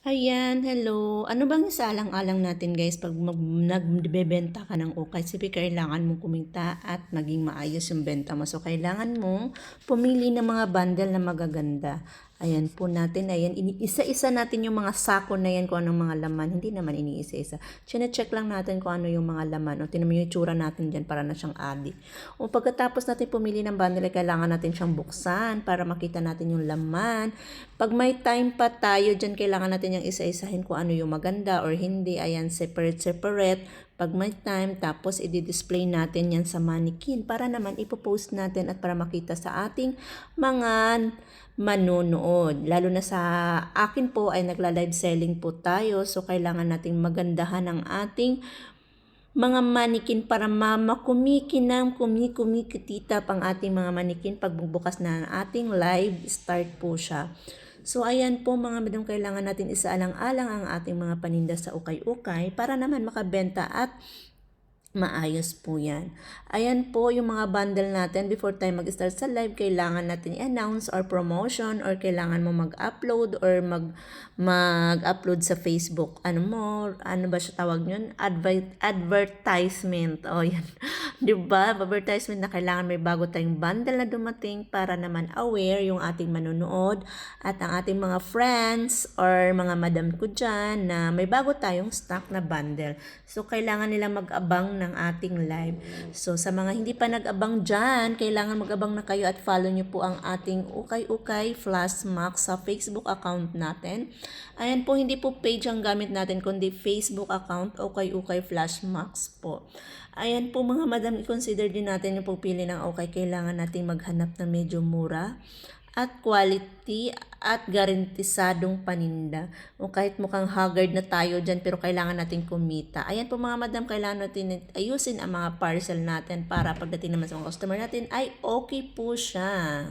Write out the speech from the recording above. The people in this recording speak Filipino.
Ayan, hello. Ano bang isaalang-alang natin guys pag nagbebenta ka ng ukay? Siyempre kailangan mong kumita at maging maayos yung benta mo. So kailangan mong pumili ng mga bundle na magaganda. Ayan po natin, ayan, isa-isa natin yung mga sako na yan kung anong mga laman. Hindi naman iniisa-isa. Chine-check lang natin kung ano yung mga laman. O tinan mo yung itsura natin dyan para na siyang adik. O pagkatapos natin pumili ng bundle, kailangan natin siyang buksan para makita natin yung laman. Pag may time pa tayo dyan, kailangan natin yung isa-isahin kung ano yung maganda or hindi. Ayan, separate. Pag may time, tapos i-display natin yan sa mannequin para naman ipopost natin at para makita sa ating mga manonood. Lalo na sa akin po ay nagla-live selling po tayo. So, kailangan nating magandahan ang ating mga manikin para kumikinang kumikitita pang ating mga manikin pagbubukas na ang ating live start po siya. So ayan po mga madam, kailangan natin isaalang-alang ang ating mga paninda sa ukay-ukay para naman makabenta at maayos po yan. Ayan po yung mga bundle natin. Before tayo mag-start sa live, kailangan natin i-announce or promotion or kailangan mo mag-upload or mag-upload sa Facebook. Ano ba siya tawag yun? Advertisement. O yan. Diba? Advertisement na kailangan may bago tayong bundle na dumating para naman aware yung ating manonood at ang ating mga friends or mga madam ko dyan na may bago tayong stock na bundle. So, kailangan nila mag-abang ng ating live. So, sa mga hindi pa nag-abang dyan, kailangan mag-abang na kayo at follow nyo po ang ating Ukay-Ukay Flash Max sa Facebook account natin. Ayan po, hindi po page ang gamit natin, kundi Facebook account, Ukay-Ukay Flash Max po. Ayan po mga madam, i-consider din natin yung pagpili ng ukay. Kailangan nating maghanap ng medyo mura at quality at garantisadong paninda. O kahit mukhang haggard na tayo dyan pero kailangan natin kumita. Ayan po mga madam, kailangan natin ayusin ang mga parcel natin para pagdating naman sa mga customer natin ay okay po siya.